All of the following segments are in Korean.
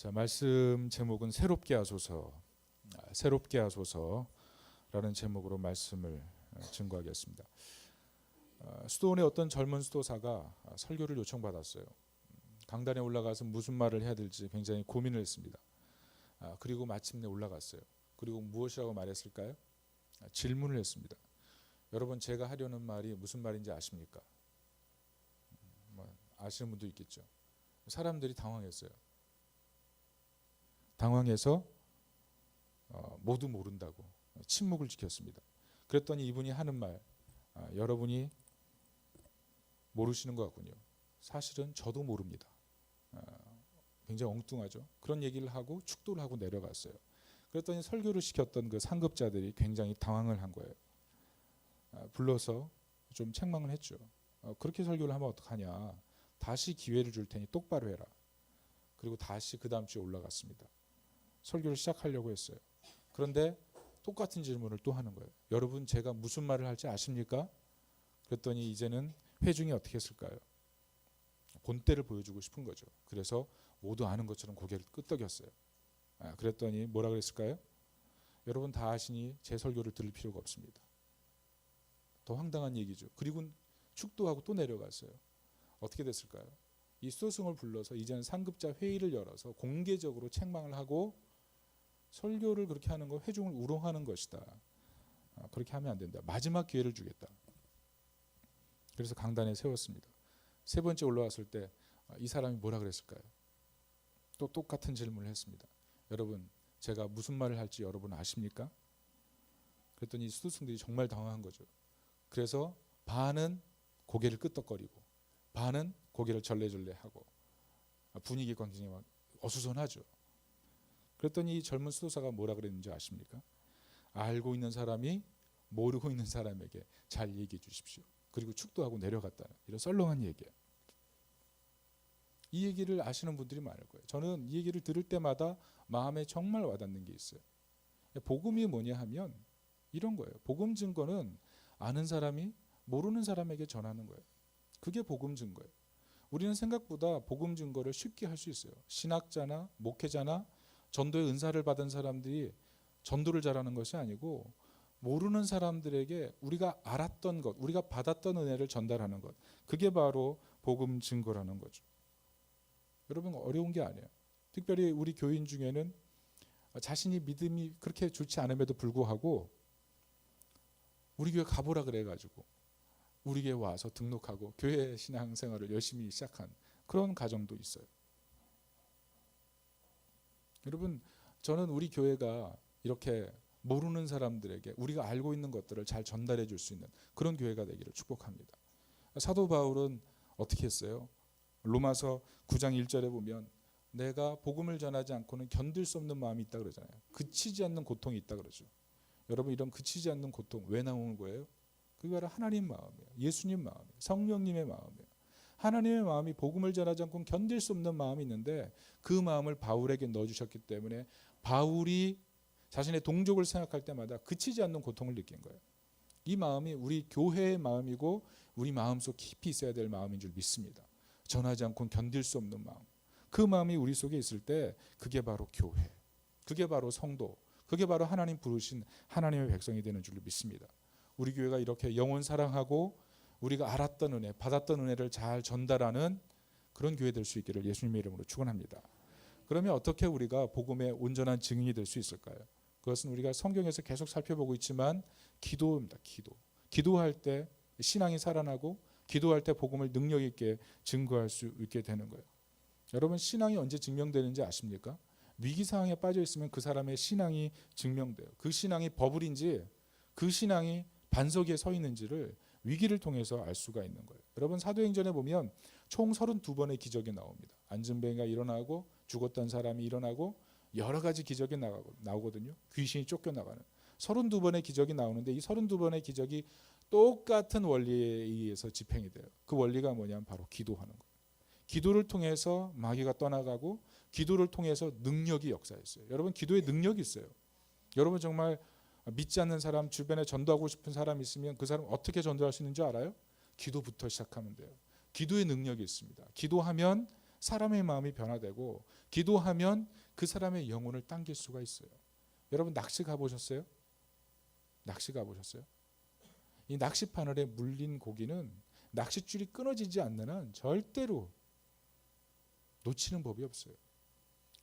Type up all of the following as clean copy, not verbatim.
자, 말씀 제목은 새롭게 하소서, 새롭게 하소서라는 제목으로 말씀을 증거하겠습니다. 수도원의 어떤 젊은 수도사가 설교를 요청받았어요. 강단에 올라가서 무슨 말을 해야 될지 굉장히 고민을 했습니다. 그리고 마침내 올라갔어요. 그리고 무엇이라고 말했을까요? 질문을 했습니다. 여러분, 제가 하려는 말이 무슨 말인지 아십니까? 아시는 분도 있겠죠. 사람들이 당황했어요. 당황해서 모두 모른다고 침묵을 지켰습니다. 그랬더니 이분이 하는 말, 여러분이 모르시는 것 같군요. 사실은 저도 모릅니다. 굉장히 엉뚱하죠. 그런 얘기를 하고 축도를 하고 내려갔어요. 그랬더니 설교를 시켰던 그 상급자들이 굉장히 당황을 한 거예요. 불러서 좀 책망을 했죠. 그렇게 설교를 하면 어떡하냐. 다시 기회를 줄 테니 똑바로 해라. 그리고 다시 그 다음 주에 올라갔습니다. 설교를 시작하려고 했어요. 그런데 똑같은 질문을 또 하는 거예요. 여러분, 제가 무슨 말을 할지 아십니까? 그랬더니 이제는 회중이 어떻게 했을까요? 본때를 보여주고 싶은 거죠. 그래서 모두 아는 것처럼 고개를 끄덕였어요. 그랬더니 뭐라 그랬을까요? 여러분 다 아시니 제 설교를 들을 필요가 없습니다. 더 황당한 얘기죠. 그리고 축도하고 또 내려갔어요. 어떻게 됐을까요? 이 수도승을 불러서 이제는 상급자 회의를 열어서 공개적으로 책망을 하고 설교를 그렇게 하는 거 회중을 우롱하는 것이다. 그렇게 하면 안 된다. 마지막 기회를 주겠다. 그래서 강단에 세웠습니다. 세 번째 올라왔을 때 이 사람이 뭐라 그랬을까요? 또 똑같은 질문을 했습니다. 여러분, 제가 무슨 말을 할지 여러분 아십니까? 그랬더니 수도승들이 정말 당황한 거죠. 그래서 반은 고개를 끄덕거리고 반은 고개를 절레절레하고 분위기가 굉장히 어수선하죠. 그랬더니 이 젊은 수도사가 뭐라 그랬는지 아십니까? 알고 있는 사람이 모르고 있는 사람에게 잘 얘기해 주십시오. 그리고 축도하고 내려갔다는 이런 썰렁한 얘기예요. 이 얘기를 아시는 분들이 많을 거예요. 저는 이 얘기를 들을 때마다 마음에 정말 와닿는 게 있어요. 복음이 뭐냐 하면 이런 거예요. 복음 증거는 아는 사람이 모르는 사람에게 전하는 거예요. 그게 복음 증거예요. 우리는 생각보다 복음 증거를 쉽게 할 수 있어요. 신학자나 목회자나 전도의 은사를 받은 사람들이 전도를 잘하는 것이 아니고 모르는 사람들에게 우리가 알았던 것, 우리가 받았던 은혜를 전달하는 것, 그게 바로 복음 증거라는 거죠. 여러분, 어려운 게 아니에요. 특별히 우리 교인 중에는 자신이 믿음이 그렇게 좋지 않음에도 불구하고 우리 교회 가보라 그래가지고 우리 교회 와서 등록하고 교회 신앙생활을 열심히 시작한 그런 가정도 있어요. 여러분, 저는 우리 교회가 이렇게 모르는 사람들에게 우리가 알고 있는 것들을 잘 전달해 줄 수 있는 그런 교회가 되기를 축복합니다. 사도 바울은 어떻게 했어요? 로마서 9장 1절에 보면 내가 복음을 전하지 않고는 견딜 수 없는 마음이 있다 그러잖아요. 그치지 않는 고통이 있다 그러죠. 여러분, 이런 그치지 않는 고통 왜 나오는 거예요? 그게 바로 하나님 마음이에요. 예수님 마음이에요. 성령님의 마음이에요. 하나님의 마음이 복음을 전하지 않고는 견딜 수 없는 마음이 있는데 그 마음을 바울에게 넣어주셨기 때문에 바울이 자신의 동족을 생각할 때마다 그치지 않는 고통을 느낀 거예요. 이 마음이 우리 교회의 마음이고 우리 마음속 깊이 있어야 될 마음인 줄 믿습니다. 전하지 않고는 견딜 수 없는 마음. 그 마음이 우리 속에 있을 때 그게 바로 교회, 그게 바로 성도, 그게 바로 하나님 부르신 하나님의 백성이 되는 줄 믿습니다. 우리 교회가 이렇게 영혼 사랑하고 우리가 알았던 은혜, 받았던 은혜를 잘 전달하는 그런 교회 될 수 있기를 예수님의 이름으로 축원합니다. 그러면 어떻게 우리가 복음의 온전한 증인이 될 수 있을까요? 그것은 우리가 성경에서 계속 살펴보고 있지만 기도입니다. 기도할 때 신앙이 살아나고 기도할 때 복음을 능력 있게 증거할 수 있게 되는 거예요. 여러분, 신앙이 언제 증명되는지 아십니까? 위기 상황에 빠져 있으면 그 사람의 신앙이 증명돼요. 그 신앙이 버블인지 그 신앙이 반석 위에 서 있는지를 위기를 통해서 알 수가 있는 거예요. 여러분, 사도행전에 보면 총 32번의 기적이 나옵니다. 안진뱅이가 일어나고 죽었던 사람이 일어나고 여러 가지 기적이 나오거든요. 귀신이 쫓겨나가는 32번의 기적이 나오는데 이 32번의 기적이 똑같은 원리에 의해서 집행이 돼요. 그 원리가 뭐냐면 바로 기도하는 거예요. 기도를 통해서 마귀가 떠나가고 기도를 통해서 능력이 역사했어요. 여러분, 기도에 능력이 있어요. 여러분, 정말 믿지 않는 사람, 주변에 전도하고 싶은 사람 있으면 그 사람 어떻게 전도할 수 있는 줄 알아요? 기도부터 시작하면 돼요. 기도의 능력이 있습니다. 기도하면 사람의 마음이 변화되고 기도하면 그 사람의 영혼을 당길 수가 있어요. 여러분 낚시 가보셨어요? 낚시 가보셨어요? 이 낚시바늘에 물린 고기는 낚싯줄이 끊어지지 않는 한 절대로 놓치는 법이 없어요.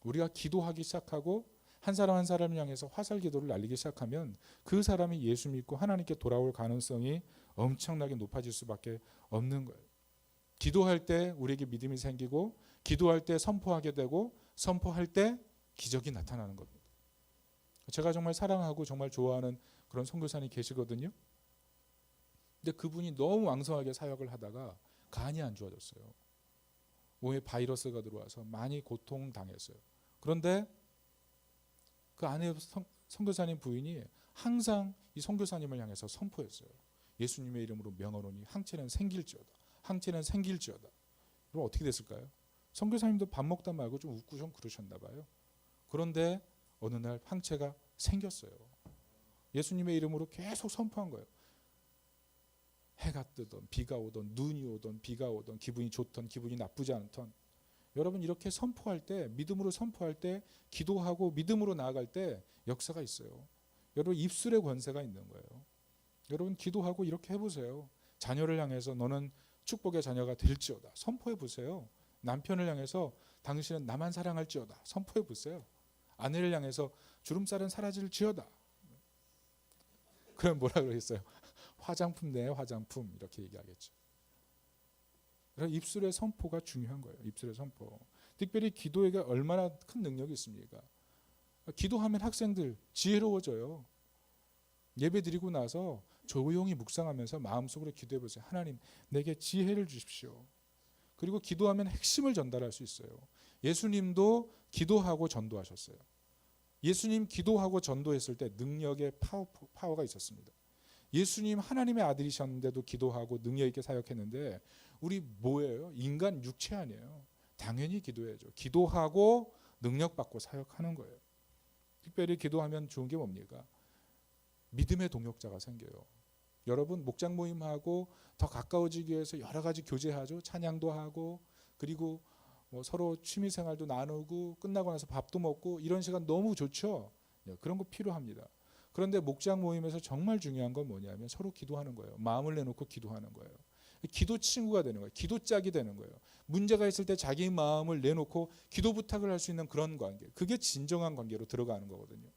우리가 기도하기 시작하고 한 사람 한 사람을 향해서 화살 기도를 날리기 시작하면 그 사람이 예수 믿고 하나님께 돌아올 가능성이 엄청나게 높아질 수밖에 없는 거예요. 기도할 때 우리에게 믿음이 생기고 기도할 때 선포하게 되고 선포할 때 기적이 나타나는 겁니다. 제가 정말 사랑하고 정말 좋아하는 그런 선교사님이 계시거든요. 근데 그분이 너무 왕성하게 사역을 하다가 간이 안 좋아졌어요. 몸에 바이러스가 들어와서 많이 고통당했어요. 그런데 그 아내 선교사님 부인이 항상 이 선교사님을 향해서 선포했어요. 예수님의 이름으로 명하노니 항체는 생길지어다. 항체는 생길지어다. 그럼 어떻게 됐을까요? 선교사님도 밥 먹다 말고 좀 웃고 좀 그러셨나 봐요. 그런데 어느 날 항체가 생겼어요. 예수님의 이름으로 계속 선포한 거예요. 해가 뜨던 비가 오던 눈이 오던 비가 오던 기분이 좋던 기분이 나쁘지 않던, 여러분 이렇게 선포할 때, 믿음으로 선포할 때, 기도하고 믿음으로 나아갈 때 역사가 있어요. 여러분 입술의 권세가 있는 거예요. 여러분 기도하고 이렇게 해보세요. 자녀를 향해서 너는 축복의 자녀가 될지어다 선포해 보세요. 남편을 향해서 당신은 나만 사랑할지어다 선포해 보세요. 아내를 향해서 주름살은 사라질지어다. 그럼 뭐라 그러겠어요? 화장품 내 화장품 이렇게 얘기하겠죠. 입술의 선포가 중요한 거예요. 입술의 선포. 특별히 기도에게 얼마나 큰 능력이 있습니까? 기도하면 학생들 지혜로워져요. 예배 드리고 나서 조용히 묵상하면서 마음속으로 기도해 보세요. 하나님 내게 지혜를 주십시오. 그리고 기도하면 핵심을 전달할 수 있어요. 예수님도 기도하고 전도하셨어요. 예수님 기도하고 전도했을 때 능력의 파워가 있었습니다. 예수님 하나님의 아들이셨는데도 기도하고 능력 있게 사역했는데 우리 뭐예요? 인간 육체 아니에요. 당연히 기도해야죠. 기도하고 능력 받고 사역하는 거예요. 특별히 기도하면 좋은 게 뭡니까? 믿음의 동역자가 생겨요. 여러분 목장 모임하고 더 가까워지기 위해서 여러 가지 교제하죠. 찬양도 하고 그리고 뭐 서로 취미생활도 나누고 끝나고 나서 밥도 먹고 이런 시간 너무 좋죠. 그런 거 필요합니다. 그런데 목장 모임에서 정말 중요한 건 뭐냐면 서로 기도하는 거예요. 마음을 내놓고 기도하는 거예요. 기도 친구가 되는 거예요. 기도 짝이 되는 거예요. 문제가 있을 때 자기 마음을 내놓고 기도 부탁을 할 수 있는 그런 관계. 그게 진정한 관계로 들어가는 거거든요.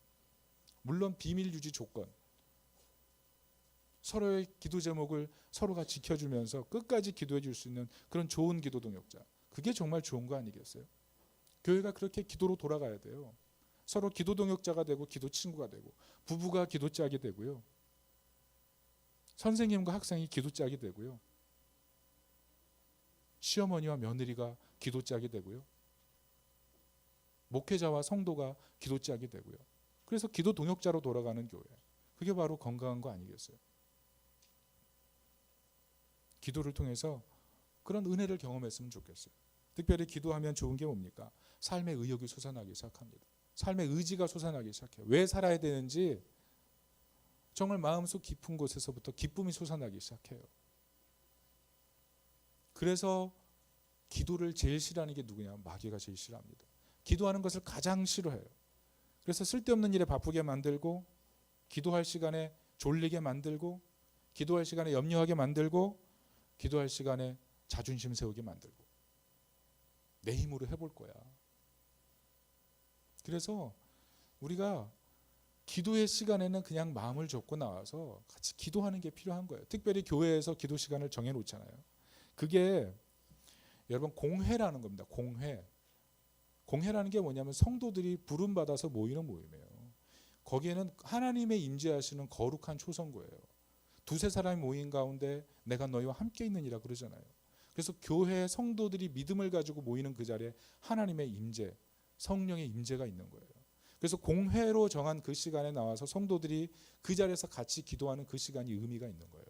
물론 비밀 유지 조건. 서로의 기도 제목을 서로가 지켜주면서 끝까지 기도해 줄 수 있는 그런 좋은 기도 동역자. 그게 정말 좋은 거 아니겠어요? 교회가 그렇게 기도로 돌아가야 돼요. 서로 기도 동역자가 되고 기도 친구가 되고 부부가 기도 짝이 되고요. 선생님과 학생이 기도 짝이 되고요. 시어머니와 며느리가 기도 짝이 되고요. 목회자와 성도가 기도 짝이 되고요. 그래서 기도 동역자로 돌아가는 교회. 그게 바로 건강한 거 아니겠어요? 기도를 통해서 그런 은혜를 경험했으면 좋겠어요. 특별히 기도하면 좋은 게 뭡니까? 삶의 의욕이 솟아나기 시작합니다. 삶의 의지가 솟아나기 시작해요. 왜 살아야 되는지 정말 마음속 깊은 곳에서부터 기쁨이 솟아나기 시작해요. 그래서 기도를 제일 싫어하는 게 누구냐? 마귀가 제일 싫어합니다. 기도하는 것을 가장 싫어해요. 그래서 쓸데없는 일에 바쁘게 만들고 기도할 시간에 졸리게 만들고 기도할 시간에 염려하게 만들고 기도할 시간에 자존심 세우게 만들고 내 힘으로 해볼 거야. 그래서 우리가 기도의 시간에는 그냥 마음을 접고 나와서 같이 기도하는 게 필요한 거예요. 특별히 교회에서 기도 시간을 정해놓잖아요. 그게 여러분 공회라는 겁니다. 공회. 공회라는 게 뭐냐면 성도들이 부름받아서 모이는 모임이에요. 거기에는 하나님의 임재하시는 거룩한 초성고예요. 두세 사람이 모인 가운데 내가 너희와 함께 있느니라 그러잖아요. 그래서 교회 성도들이 믿음을 가지고 모이는 그 자리에 하나님의 임재, 성령의 임재가 있는 거예요. 그래서 공회로 정한 그 시간에 나와서 성도들이 그 자리에서 같이 기도하는 그 시간이 의미가 있는 거예요.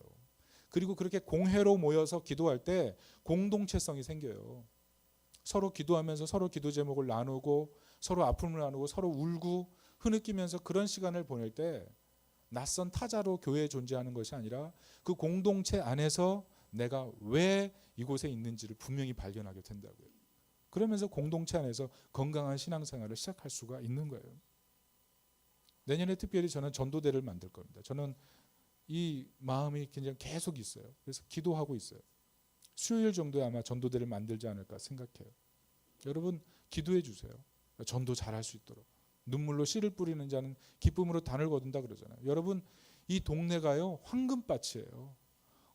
그리고 그렇게 공회로 모여서 기도할 때 공동체성이 생겨요. 서로 기도하면서 서로 기도 제목을 나누고 서로 아픔을 나누고 서로 울고 흐느끼면서 그런 시간을 보낼 때 낯선 타자로 교회에 존재하는 것이 아니라 그 공동체 안에서 내가 왜 이곳에 있는지를 분명히 발견하게 된다고요. 그러면서 공동체 안에서 건강한 신앙생활을 시작할 수가 있는 거예요. 내년에 특별히 저는 전도대를 만들 겁니다. 저는 이 마음이 굉장히 계속 있어요. 그래서 기도하고 있어요. 수요일 정도에 아마 전도대를 만들지 않을까 생각해요. 여러분 기도해 주세요. 전도 잘할 수 있도록. 눈물로 씨를 뿌리는 자는 기쁨으로 단을 거둔다 그러잖아요. 여러분 이 동네가요 황금밭이에요.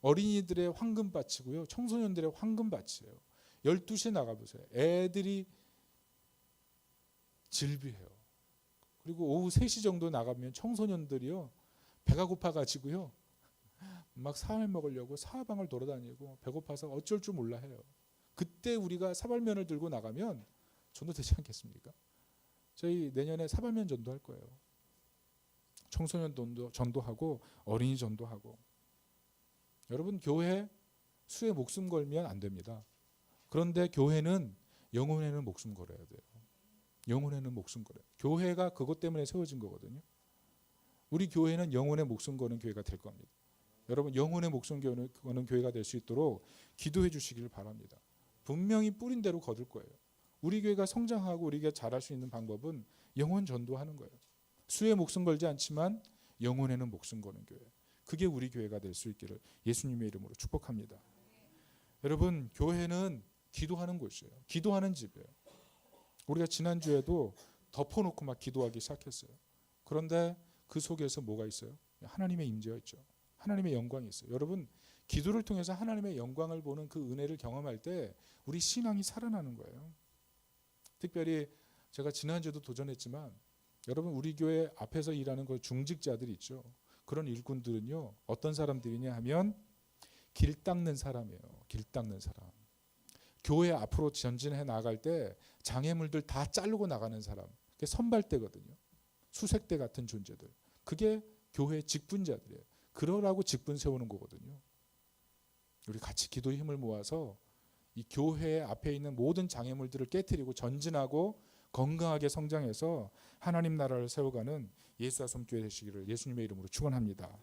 어린이들의 황금밭이고요. 청소년들의 황금밭이에요. 12시에 나가보세요. 애들이 질비해요. 그리고 오후 3시 정도 나가면 청소년들이요. 배가 고파가지고요. 막 사회 먹으려고 사방을 돌아다니고 배고파서 어쩔 줄 몰라 해요. 그때 우리가 사발면을 들고 나가면 전도 되지 않겠습니까? 저희 내년에 사발면 전도할 거예요. 청소년 전도하고 어린이 전도하고. 여러분 교회 수에 목숨 걸면 안 됩니다. 그런데 교회는 영혼에는 목숨 걸어야 돼요. 영혼에는 목숨 걸어요. 교회가 그것 때문에 세워진 거거든요. 우리 교회는 영혼에 목숨 거는 교회가 될 겁니다. 여러분 영혼에 목숨 거는 교회가 될 수 있도록 기도해 주시기를 바랍니다. 분명히 뿌린 대로 거둘 거예요. 우리 교회가 성장하고 우리 교회가 잘할 수 있는 방법은 영혼 전도하는 거예요. 수에 목숨 걸지 않지만 영혼에는 목숨 거는 교회. 그게 우리 교회가 될 수 있기를 예수님의 이름으로 축복합니다. 여러분 교회는 기도하는 곳이에요. 기도하는 집이에요. 우리가 지난주에도 덮어놓고 막 기도하기 시작했어요. 그런데 그 속에서 뭐가 있어요? 하나님의 임재가 있죠. 하나님의 영광이 있어요. 여러분 기도를 통해서 하나님의 영광을 보는 그 은혜를 경험할 때 우리 신앙이 살아나는 거예요. 특별히 제가 지난주에도 도전했지만 여러분 우리 교회 앞에서 일하는 그 중직자들이 있죠. 그런 일꾼들은요. 어떤 사람들이냐 하면 길 닦는 사람이에요. 길 닦는 사람. 교회 앞으로 전진해 나갈 때 장애물들 다 자르고 나가는 사람. 그게 선발대거든요. 수색대 같은 존재들. 그게 교회 직분자들이에요. 그러라고 직분 세우는 거거든요. 우리 같이 기도의 힘을 모아서 이 교회 앞에 있는 모든 장애물들을 깨트리고 전진하고 건강하게 성장해서 하나님 나라를 세워가는 예수와 섬교회 되시기를 예수님의 이름으로 축원합니다.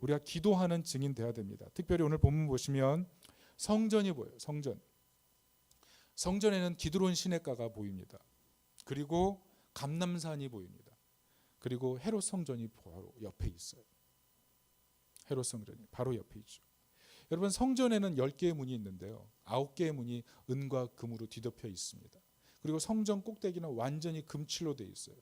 우리가 기도하는 증인 돼야 됩니다. 특별히 오늘 본문 보시면 성전이 보여요. 성전. 성전에는 기드론 시냇가가 보입니다. 그리고 감람산이 보입니다. 그리고 헤롯 성전이 바로 옆에 있어요. 헤롯 성전이 바로 옆에 있죠. 여러분 성전에는 10개의 문이 있는데요. 9개의 문이 은과 금으로 뒤덮여 있습니다. 그리고 성전 꼭대기는 완전히 금칠로 되어 있어요.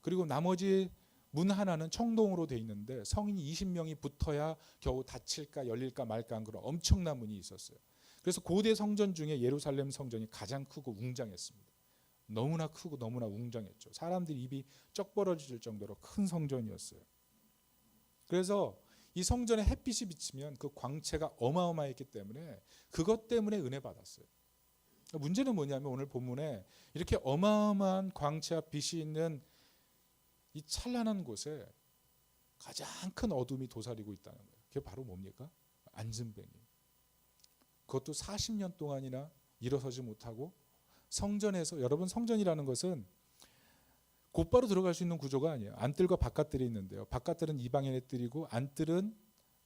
그리고 나머지 문 하나는 청동으로 되어 있는데 성인이 20명이 붙어야 겨우 닫힐까 열릴까 말까 한 그런 엄청난 문이 있었어요. 그래서 고대 성전 중에 예루살렘 성전이 가장 크고 웅장했습니다. 너무나 크고 너무나 웅장했죠. 사람들이 입이 쩍 벌어질 정도로 큰 성전이었어요. 그래서 이 성전에 햇빛이 비치면 그 광채가 어마어마했기 때문에 그것 때문에 은혜 받았어요. 문제는 뭐냐면 오늘 본문에 이렇게 어마어마한 광채와 빛이 있는 이 찬란한 곳에 가장 큰 어둠이 도사리고 있다는 거예요. 그게 바로 뭡니까? 안진뱅이. 그것도 40년 동안이나 일어서지 못하고 성전에서, 여러분 성전이라는 것은 곧바로 들어갈 수 있는 구조가 아니에요. 안뜰과 바깥뜰이 있는데요. 바깥뜰은 이방인의 뜰이고 안뜰은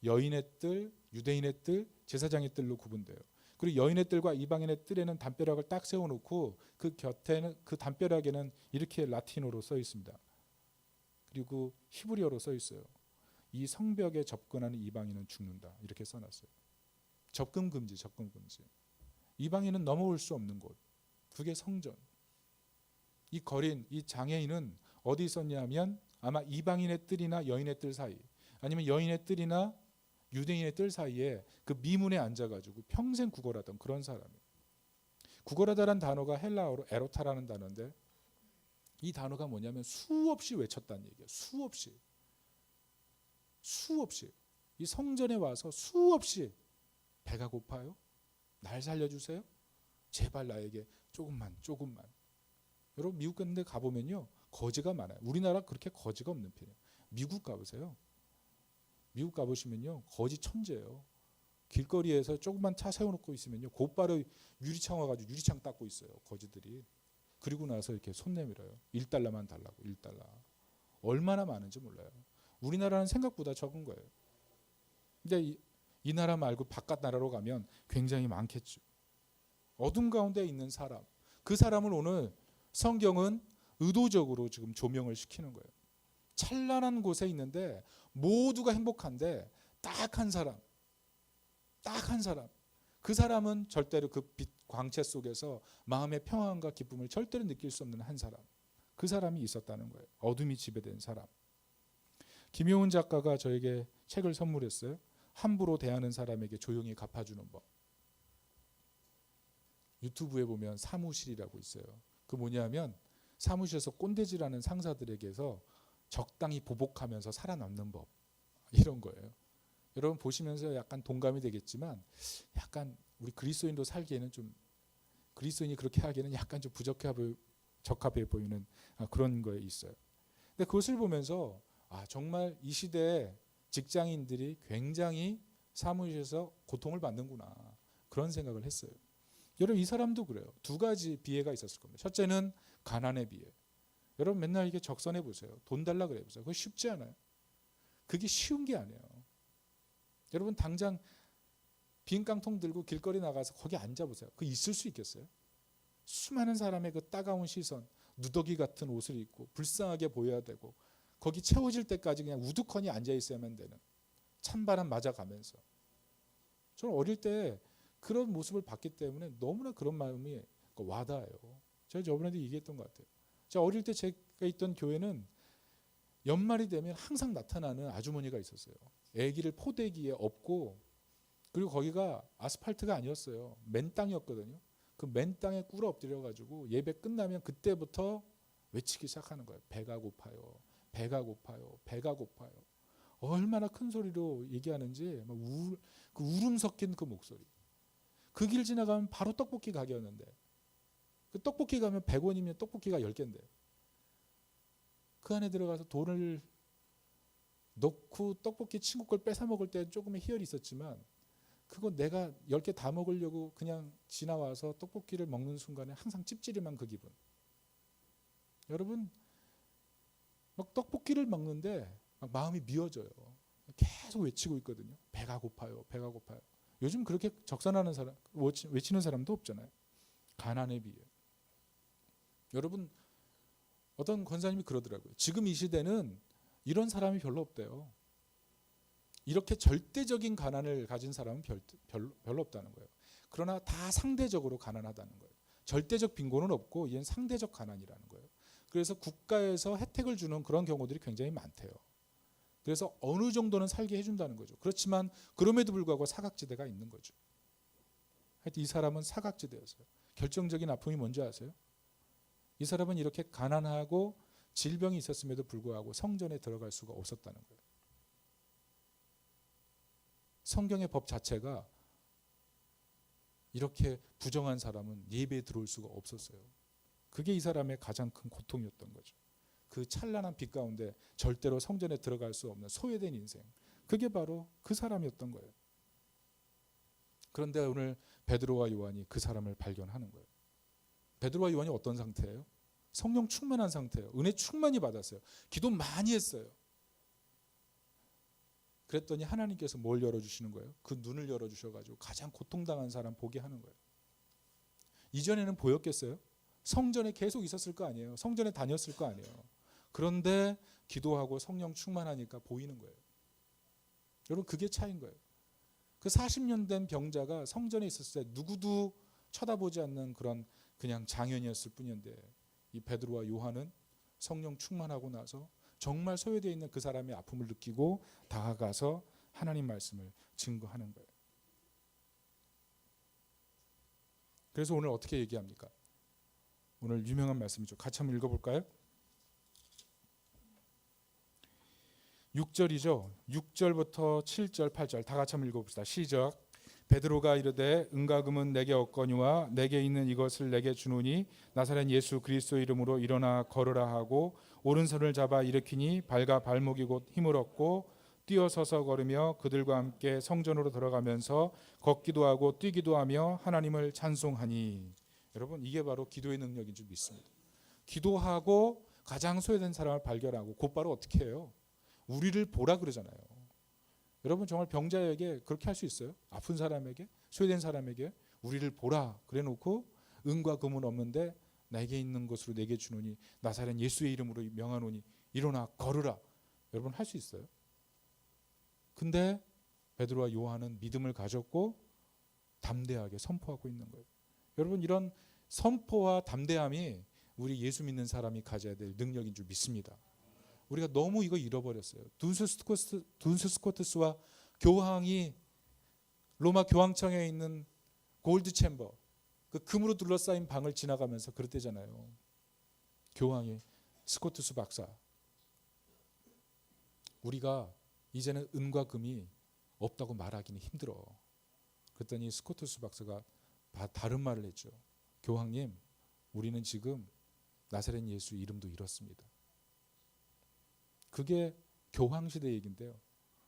여인의 뜰, 유대인의 뜰, 제사장의 뜰로 구분돼요. 그리고 여인의 뜰과 이방인의 뜰에는 담벼락을 딱 세워놓고 그 곁에는 그 담벼락에는 이렇게 라틴어로 써 있습니다. 그리고 히브리어로 써 있어요. 이 성벽에 접근하는 이방인은 죽는다. 이렇게 써놨어요. 접근 금지, 접근 금지. 이방인은 넘어올 수 없는 곳. 그게 성전. 이 거린, 이 장애인은 어디 있었냐면 아마 이방인의 뜰이나 여인의 뜰 사이, 아니면 여인의 뜰이나 유대인의 뜰 사이에 그 미문에 앉아가지고 평생 구걸하던 그런 사람이에요. 구걸하다라는 단어가 헬라어로 에로타라는 단어인데 이 단어가 뭐냐면 수없이 외쳤다는 얘기예요. 수없이 이 성전에 와서 수없이 배가 고파요? 날 살려주세요? 제발 나에게 조금만. 여러분 미국 같은 데 가보면요 거지가 많아요. 우리나라 그렇게 거지가 없는 편이에요. 미국 가보세요. 미국 가보시면요 거지 천재예요. 길거리에서 조그만 차 세워놓고 있으면요 곧바로 유리창 와가지고 유리창 닦고 있어요. 거지들이. 그리고 나서 이렇게 손 내밀어요. 1달러만 달라고. 1달러. 얼마나 많은지 몰라요. 우리나라는 생각보다 적은 거예요. 근데 이 나라 말고 바깥 나라로 가면 굉장히 많겠죠. 어둠 가운데 있는 사람, 그 사람을 오늘 성경은 의도적으로 지금 조명을 시키는 거예요. 찬란한 곳에 있는데 모두가 행복한데 딱 한 사람, 딱 한 사람. 그 사람은 절대로 그 빛 광채 속에서 마음의 평안과 기쁨을 절대로 느낄 수 없는 한 사람. 그 사람이 있었다는 거예요. 어둠이 지배된 사람. 김효은 작가가 저에게 책을 선물했어요. 함부로 대하는 사람에게 조용히 갚아주는 법. 유튜브에 보면 사무실이라고 있어요. 그 뭐냐면 사무실에서 꼰대질하는 상사들에게서 적당히 보복하면서 살아남는 법, 이런 거예요. 여러분 보시면서 약간 동감이 되겠지만 약간 우리 그리스도인도 살기에는 좀, 그리스도인이 그렇게 하기에는 약간 좀 적합해 보이는 그런 거에 있어요. 근데 그것을 보면서 정말 이 시대에 직장인들이 굉장히 사무실에서 고통을 받는구나, 그런 생각을 했어요. 여러분 이 사람도 그래요. 두 가지 비애가 있었을 겁니다. 첫째는 가난의 비애. 여러분 맨날 이게 적선해 보세요. 돈 달라 그래 보세요. 그거 쉽지 않아요. 그게 쉬운 게 아니에요. 여러분 당장 빈 깡통 들고 길거리 나가서 거기 앉아보세요. 그거 있을 수 있겠어요? 수많은 사람의 그 따가운 시선, 누더기 같은 옷을 입고 불쌍하게 보여야 되고 거기 채워질 때까지 그냥 우두커니 앉아 있어야만 되는, 찬바람 맞아가면서. 저는 어릴 때 그런 모습을 봤기 때문에 너무나 그런 마음이 와닿아요. 제가 저번에도 얘기했던 것 같아요. 제가 어릴 때 제가 있던 교회는 연말이 되면 항상 나타나는 아주머니가 있었어요. 아기를 포대기에 업고, 그리고 거기가 아스팔트가 아니었어요. 맨 땅이었거든요. 그 맨 땅에 꿇어 엎드려 가지고 예배 끝나면 그때부터 외치기 시작하는 거예요. 배가 고파요. 배가 고파요. 배가 고파요. 얼마나 큰 소리로 얘기하는지 그 울음 섞인 그 목소리. 그 길 지나가면 바로 떡볶이 가게였는데 그 떡볶이 가면 100원이면 떡볶이가 10개인데 그 안에 들어가서 돈을 넣고 떡볶이 친구 걸 뺏어 먹을 때 조금의 희열이 있었지만 그거 내가 10개 다 먹으려고 그냥 지나와서 떡볶이를 먹는 순간에 항상 찝찝한 그 기분. 여러분 막 떡볶이를 먹는데 막 마음이 미어져요. 계속 외치고 있거든요. 배가 고파요. 배가 고파요. 요즘 그렇게 적선하는 사람, 외치는 사람도 없잖아요. 가난에 비해. 여러분 어떤 권사님이 그러더라고요. 지금 이 시대는 이런 사람이 별로 없대요. 이렇게 절대적인 가난을 가진 사람은 별로 없다는 거예요. 그러나 다 상대적으로 가난하다는 거예요. 절대적 빈곤은 없고 이건 상대적 가난이라는 거예요. 그래서 국가에서 혜택을 주는 그런 경우들이 굉장히 많대요. 그래서 어느 정도는 살게 해준다는 거죠. 그렇지만 그럼에도 불구하고 사각지대가 있는 거죠. 하여튼 이 사람은 사각지대였어요. 결정적인 아픔이 뭔지 아세요? 이 사람은 이렇게 가난하고 질병이 있었음에도 불구하고 성전에 들어갈 수가 없었다는 거예요. 성경의 법 자체가 이렇게 부정한 사람은 예배에 들어올 수가 없었어요. 그게 이 사람의 가장 큰 고통이었던 거죠. 그 찬란한 빛 가운데 절대로 성전에 들어갈 수 없는 소외된 인생, 그게 바로 그 사람이었던 거예요. 그런데 오늘 베드로와 요한이 그 사람을 발견하는 거예요. 베드로와 요한이 어떤 상태예요? 성령 충만한 상태예요. 은혜 충만히 받았어요. 기도 많이 했어요. 그랬더니 하나님께서 뭘 열어주시는 거예요? 그 눈을 열어주셔가지고 가장 고통당한 사람 보게 하는 거예요. 이전에는 보였겠어요? 성전에 계속 있었을 거 아니에요. 성전에 다녔을 거 아니에요. 그런데 기도하고 성령 충만하니까 보이는 거예요. 여러분 그게 차이인 거예요. 그 40년 된 병자가 성전에 있었을 때 누구도 쳐다보지 않는 그런 그냥 장현이었을 뿐인데 이 베드로와 요한은 성령 충만하고 나서 정말 소외되어 있는 그 사람의 아픔을 느끼고 다가가서 하나님 말씀을 증거하는 거예요. 그래서 오늘 어떻게 얘기합니까? 오늘 유명한 말씀이죠. 같이 한번 읽어볼까요? 6절이죠. 6절부터 7절, 8절 다 같이 한번 읽어봅시다. 시작. 베드로가 이르되 은과 금은 내게 없거니와 내게 있는 이것을 내게 주노니 나사렛 예수 그리스도 이름으로 일어나 걸으라 하고 오른손을 잡아 일으키니 발과 발목이 곧 힘을 얻고 뛰어서서 걸으며 그들과 함께 성전으로 들어가면서 걷기도 하고 뛰기도 하며 하나님을 찬송하니. 여러분 이게 바로 기도의 능력인 줄 믿습니다. 기도하고 가장 소외된 사람을 발견하고 곧바로 어떻게 해요? 우리를 보라 그러잖아요. 여러분 정말 병자에게 그렇게 할 수 있어요? 아픈 사람에게, 소외된 사람에게 우리를 보라 그래 놓고 은과 금은 없는데 내게 있는 것으로 내게 주노니 나사렛 예수의 이름으로 명하노니 일어나 걸으라. 여러분 할 수 있어요? 근데 베드로와 요한은 믿음을 가졌고 담대하게 선포하고 있는 거예요. 여러분 이런 선포와 담대함이 우리 예수 믿는 사람이 가져야 될 능력인 줄 믿습니다. 우리가 너무 이거 잃어버렸어요. 둔스 스코트스와 교황이 로마 교황청에 있는 골드 챔버, 그 금으로 둘러싸인 방을 지나가면서 그랬대잖아요. 교황이 스코트스 박사, 우리가 이제는 은과 금이 없다고 말하기는 힘들어. 그랬더니 스코트스 박사가 다른 말을 했죠. 교황님, 우리는 지금 나사렛 예수 이름도 잃었습니다. 그게 교황 시대 얘기인데요.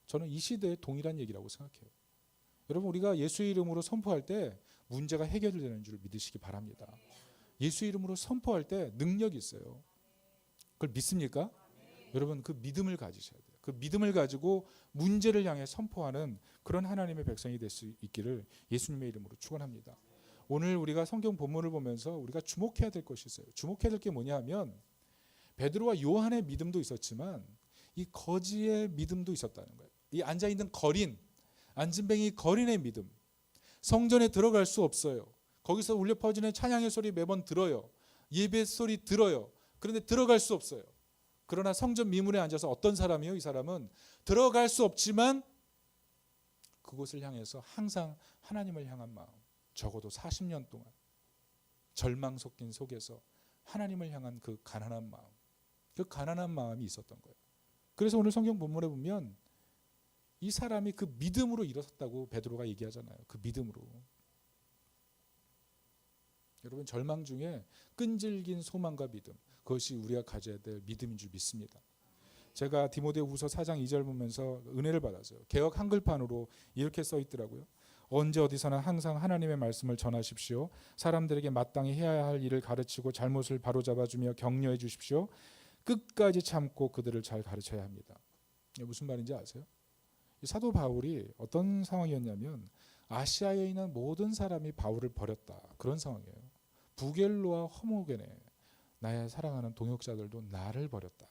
저는 이 시대에 동일한 얘기라고 생각해요. 여러분 우리가 예수 이름으로 선포할 때 문제가 해결되는 줄 믿으시기 바랍니다. 예수 이름으로 선포할 때 능력이 있어요. 그걸 믿습니까? 여러분 그 믿음을 가지셔야 돼요. 그 믿음을 가지고 문제를 향해 선포하는 그런 하나님의 백성이 될 수 있기를 예수님의 이름으로 축원합니다. 오늘 우리가 성경 본문을 보면서 우리가 주목해야 될 것이 있어요. 주목해야 될 게 뭐냐 하면 베드로와 요한의 믿음도 있었지만 이 거지의 믿음도 있었다는 거예요. 이 앉아있는 거린, 안진뱅이 거린의 믿음. 성전에 들어갈 수 없어요. 거기서 울려 퍼지는 찬양의 소리 매번 들어요. 예배 소리 들어요. 그런데 들어갈 수 없어요. 그러나 성전 미문에 앉아서 어떤 사람이요? 이 사람은 들어갈 수 없지만 그곳을 향해서 항상 하나님을 향한 마음, 적어도 40년 동안 절망 섞인 속에서 하나님을 향한 그 가난한 마음, 그 가난한 마음이 있었던 거예요. 그래서 오늘 성경 본문에 보면 이 사람이 그 믿음으로 일어섰다고 베드로가 얘기하잖아요. 그 믿음으로. 여러분 절망 중에 끈질긴 소망과 믿음, 그것이 우리가 가져야 될 믿음인 줄 믿습니다. 제가 디모데후서 4장 2절 보면서 은혜를 받았어요. 개역 한글판으로 이렇게 써 있더라고요. 언제 어디서나 항상 하나님의 말씀을 전하십시오. 사람들에게 마땅히 해야 할 일을 가르치고 잘못을 바로잡아주며 격려해 주십시오. 끝까지 참고 그들을 잘 가르쳐야 합니다. 무슨 말인지 아세요? 사도 바울이 어떤 상황이었냐면 아시아에 있는 모든 사람이 바울을 버렸다. 그런 상황이에요. 부겔로와 허모게네, 나의 사랑하는 동역자들도 나를 버렸다.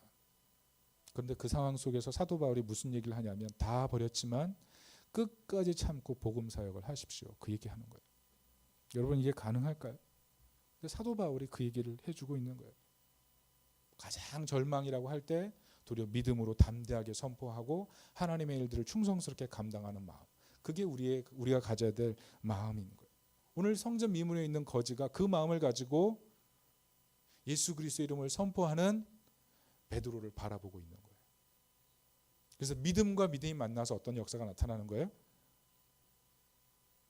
그런데 그 상황 속에서 사도 바울이 무슨 얘기를 하냐면 다 버렸지만 끝까지 참고 복음 사역을 하십시오. 그 얘기하는 거예요. 여러분 이게 가능할까요? 근데 사도 바울이 그 얘기를 해주고 있는 거예요. 가장 절망이라고 할 때 도리어 믿음으로 담대하게 선포하고 하나님의 일들을 충성스럽게 감당하는 마음, 그게 우리가 가져야 될 마음인 거예요. 오늘 성전 미문에 있는 거지가 그 마음을 가지고 예수 그리스도의 이름을 선포하는 베드로를 바라보고 있는 거예요. 그래서 믿음과 믿음이 만나서 어떤 역사가 나타나는 거예요?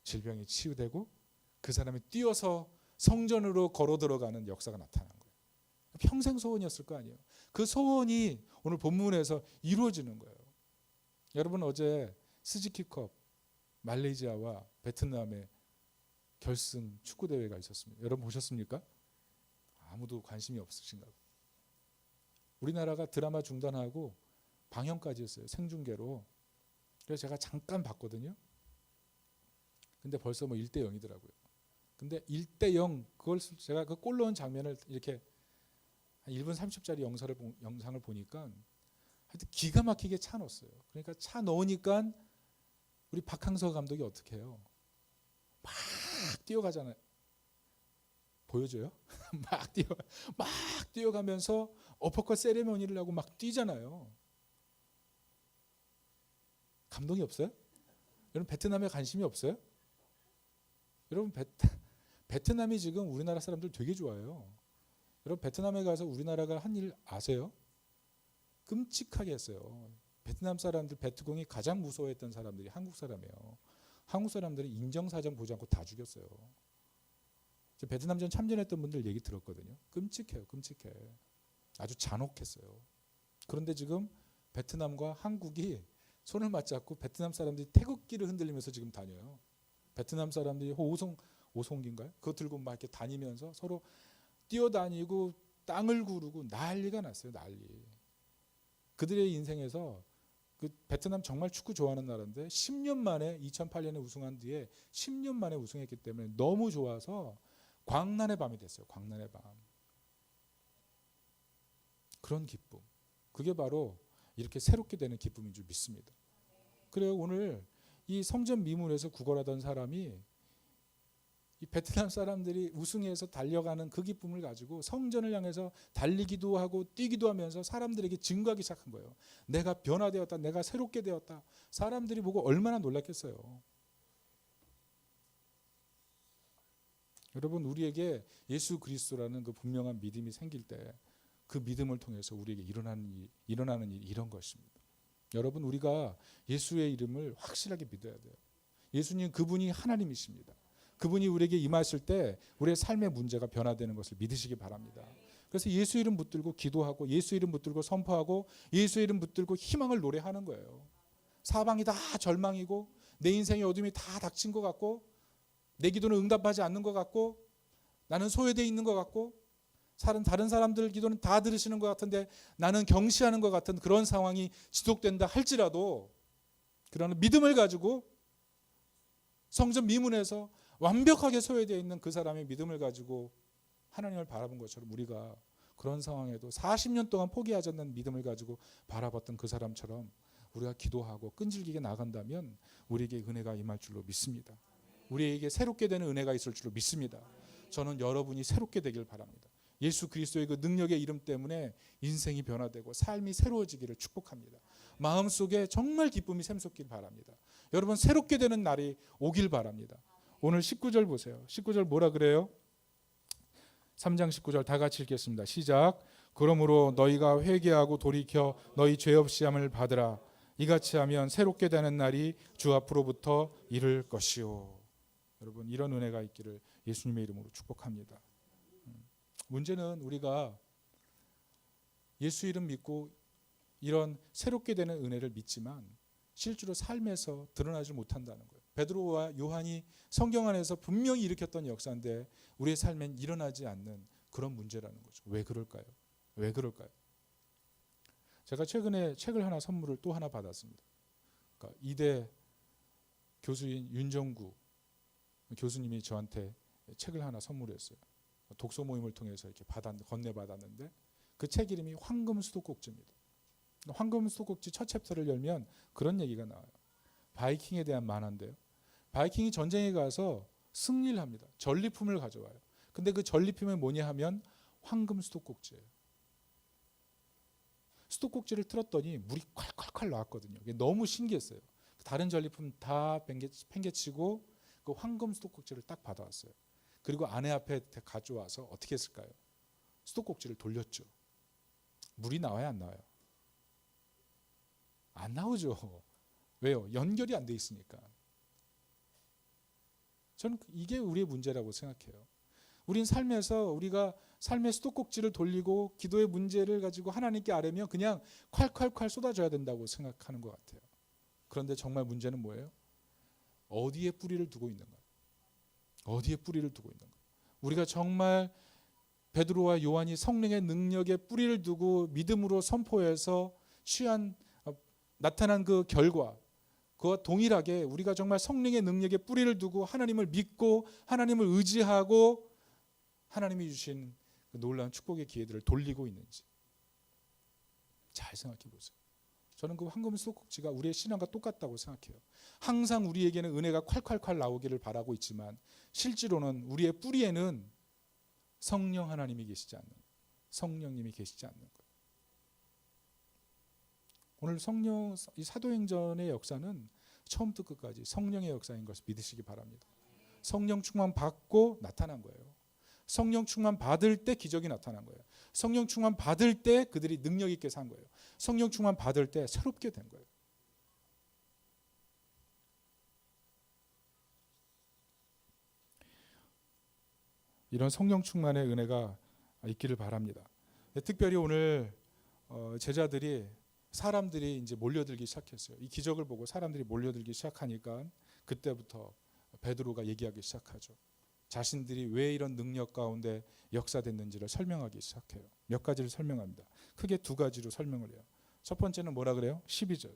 질병이 치유되고 그 사람이 뛰어서 성전으로 걸어 들어가는 역사가 나타나는 거예요. 평생 소원이었을 거 아니에요. 그 소원이 오늘 본문에서 이루어지는 거예요. 여러분 어제 스즈키컵 말레이시아와 베트남의 결승 축구 대회가 있었습니다. 여러분 보셨습니까? 아무도 관심이 없으신가 봐요. 우리나라가 드라마 중단하고 방영까지 했어요. 생중계로. 그래서 제가 잠깐 봤거든요. 근데 벌써 1대 0이더라고요. 근데 1대 0 그걸 제가 그 골 넣은 장면을 이렇게 한 1분 30짜리 영상을 보니까 하여튼 기가 막히게 차 넣었어요. 그러니까 차 넣으니까 우리 박항서 감독이 어떻게 해요? 막 뛰어가잖아요. 보여줘요? 막 뛰어가면서 어퍼컷 세레머니를 하고 막 뛰잖아요. 감동이 없어요? 여러분 베트남에 관심이 없어요? 여러분 베트남이 지금 우리나라 사람들 되게 좋아해요. 여러분 베트남에 가서 우리나라가 한 일 아세요? 끔찍하게 했어요. 베트남 사람들, 베트공이 가장 무서워했던 사람들이 한국 사람이에요. 한국 사람들이 인정사정 보지 않고 다 죽였어요. 베트남전 참전했던 분들 얘기 들었거든요. 끔찍해요. 끔찍해. 아주 잔혹했어요. 그런데 지금 베트남과 한국이 손을 맞잡고 베트남 사람들이 태극기를 흔들리면서 지금 다녀요. 베트남 사람들이 오송기인가요? 그거 들고 막 이렇게 다니면서 서로 뛰어다니고 땅을 구르고 난리가 났어요. 난리. 그들의 인생에서 그 베트남 정말 축구 좋아하는 나라인데 10년 만에 2008년에 우승한 뒤에 10년 만에 우승했기 때문에 너무 좋아서 광란의 밤이 됐어요. 광란의 밤. 그런 기쁨. 그게 바로 이렇게 새롭게 되는 기쁨인 줄 믿습니다. 그래요. 오늘 이 성전 미문에서 구걸하던 사람이 이 베트남 사람들이 우승해서 달려가는 그 기쁨을 가지고 성전을 향해서 달리기도 하고 뛰기도 하면서 사람들에게 증거하기 시작한 거예요. 내가 변화되었다. 내가 새롭게 되었다. 사람들이 보고 얼마나 놀랐겠어요. 여러분, 우리에게 예수 그리스도라는 그 분명한 믿음이 생길 때 그 믿음을 통해서 우리에게 일어나는 일이 이런 것입니다. 여러분, 우리가 예수의 이름을 확실하게 믿어야 돼요. 예수님 그분이 하나님이십니다. 그분이 우리에게 임하실 때 우리의 삶의 문제가 변화되는 것을 믿으시기 바랍니다. 그래서 예수 이름 붙들고 기도하고 예수 이름 붙들고 선포하고 예수 이름 붙들고 희망을 노래하는 거예요. 사방이 다 절망이고 내 인생의 어둠이 다 닥친 것 같고 내 기도는 응답하지 않는 것 같고 나는 소외되어 있는 것 같고 다른 사람들 기도는 다 들으시는 것 같은데 나는 경시하는 것 같은 그런 상황이 지속된다 할지라도 그러나 믿음을 가지고 성전 미문에서 완벽하게 소외되어 있는 그 사람의 믿음을 가지고 하나님을 바라본 것처럼 우리가 그런 상황에도 40년 동안 포기하지 않는 믿음을 가지고 바라봤던 그 사람처럼 우리가 기도하고 끈질기게 나간다면 우리에게 은혜가 임할 줄로 믿습니다. 우리에게 새롭게 되는 은혜가 있을 줄로 믿습니다. 저는 여러분이 새롭게 되길 바랍니다. 예수 그리스도의 그 능력의 이름 때문에 인생이 변화되고 삶이 새로워지기를 축복합니다. 마음속에 정말 기쁨이 샘솟길 바랍니다. 여러분, 새롭게 되는 날이 오길 바랍니다. 오늘 19절 보세요. 19절 뭐라 그래요? 3장 19절 다 같이 읽겠습니다. 시작. 그러므로 너희가 회개하고 돌이켜 너희 죄 없이 함을 받으라. 이같이 하면 새롭게 되는 날이 주 앞으로부터 이를 것이요. 여러분, 이런 은혜가 있기를 예수님의 이름으로 축복합니다. 문제는 우리가 예수 이름 믿고 이런 새롭게 되는 은혜를 믿지만 실제로 삶에서 드러나지 못한다는 거예요. 베드로와 요한이 성경 안에서 분명히 일으켰던 역사인데 우리의 삶엔 일어나지 않는 그런 문제라는 거죠. 왜 그럴까요? 왜 그럴까요? 제가 최근에 책을 하나 선물을 또 하나 받았습니다. 그러니까 이대 교수인 윤정구 교수님이 저한테 책을 하나 선물했어요. 독서 모임을 통해서 이렇게 건네받았는데 그 책 이름이 황금 수도꼭지입니다. 황금 수도꼭지 첫 챕터를 열면 그런 얘기가 나와요. 바이킹에 대한 만화인데요. 바이킹이 전쟁에 가서 승리를 합니다. 전리품을 가져와요. 근데 그 전리품이 뭐냐 하면 황금 수도꼭지예요. 수도꼭지를 틀었더니 물이 콸콸콸 나왔거든요. 이게 너무 신기했어요. 다른 전리품 다 팽개치고 그 황금 수도꼭지를 딱 받아왔어요. 그리고 아내 앞에 가져와서 어떻게 했을까요? 수도꼭지를 돌렸죠. 물이 나와요, 안 나와요? 안 나오죠. 왜요? 연결이 안 돼 있으니까. 저는 이게 우리의 문제라고 생각해요. 우린 삶에서 우리가 삶의 수도꼭지를 돌리고 기도의 문제를 가지고 하나님께 아뢰며 그냥 콸콸콸 쏟아져야 된다고 생각하는 것 같아요. 그런데 정말 문제는 뭐예요? 어디에 뿌리를 두고 있는가? 어디에 뿌리를 두고 있는가? 우리가 정말 베드로와 요한이 성령의 능력에 뿌리를 두고 믿음으로 선포해서 나타난 그 결과, 그와 동일하게 우리가 정말 성령의 능력에 뿌리를 두고 하나님을 믿고 하나님을 의지하고 하나님이 주신 그 놀라운 축복의 기회들을 돌리고 있는지 잘 생각해 보세요. 저는 그 황금 수도꼭지가 우리의 신앙과 똑같다고 생각해요. 항상 우리에게는 은혜가 콸콸콸 나오기를 바라고 있지만 실제로는 우리의 뿌리에는 성령 하나님이 계시지 않는 거예요. 성령님이 계시지 않는 거예요. 오늘 이 사도행전의 역사는 처음부터 끝까지 성령의 역사인 것을 믿으시기 바랍니다. 성령 충만 받고 나타난 거예요. 성령 충만 받을 때 기적이 나타난 거예요. 성령 충만 받을 때 그들이 능력 있게 산 거예요. 성령 충만 받을 때 새롭게 된 거예요. 이런 성령 충만의 은혜가 있기를 바랍니다. 특별히 오늘 제자들이 사람들이 이제 몰려들기 시작했어요. 이 기적을 보고 사람들이 몰려들기 시작하니까 그때부터 베드로가 얘기하기 시작하죠. 자신들이 왜 이런 능력 가운데 역사됐는지를 설명하기 시작해요. 몇 가지를 설명합니다. 크게 두 가지로 설명을 해요. 첫 번째는 뭐라 그래요? 12절.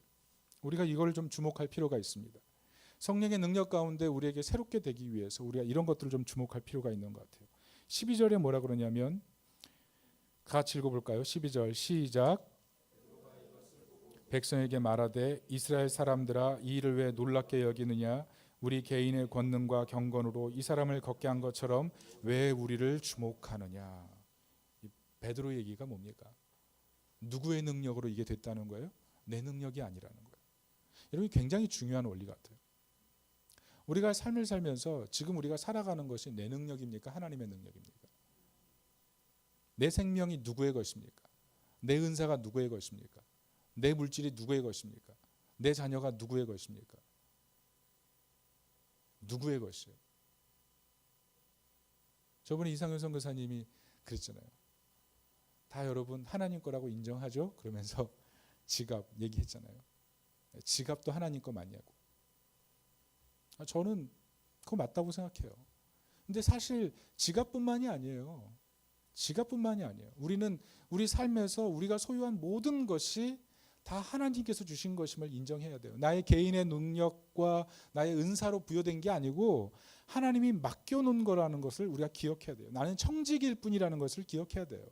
우리가 이걸 좀 주목할 필요가 있습니다. 성령의 능력 가운데 우리에게 새롭게 되기 위해서 우리가 이런 것들을 좀 주목할 필요가 있는 것 같아요. 12절에 뭐라 그러냐면 같이 읽어볼까요? 12절 시작. 백성에게 말하되 이스라엘 사람들아 이 일을 왜 놀랍게 여기느냐 우리 개인의 권능과 경건으로 이 사람을 걷게 한 것처럼 왜 우리를 주목하느냐. 이 베드로 얘기가 뭡니까? 누구의 능력으로 이게 됐다는 거예요? 내 능력이 아니라는 거예요. 여러분 굉장히 중요한 원리 같아요. 우리가 삶을 살면서 지금 우리가 살아가는 것이 내 능력입니까? 하나님의 능력입니까? 내 생명이 누구의 것입니까? 내 은사가 누구의 것입니까? 내 물질이 누구의 것입니까? 내 자녀가 누구의 것입니까? 누구의 것이에요? 저번에 이상현 선교사님이 그랬잖아요. 다 여러분 하나님 거라고 인정하죠? 그러면서 지갑 얘기했잖아요. 지갑도 하나님 거 맞냐고. 저는 그거 맞다고 생각해요. 근데 사실 지갑뿐만이 아니에요. 지갑뿐만이 아니에요. 우리는 우리 삶에서 우리가 소유한 모든 것이 다 하나님께서 주신 것임을 인정해야 돼요. 나의 개인의 능력과 나의 은사로 부여된 게 아니고 하나님이 맡겨놓은 거라는 것을 우리가 기억해야 돼요. 나는 청직일 뿐이라는 것을 기억해야 돼요.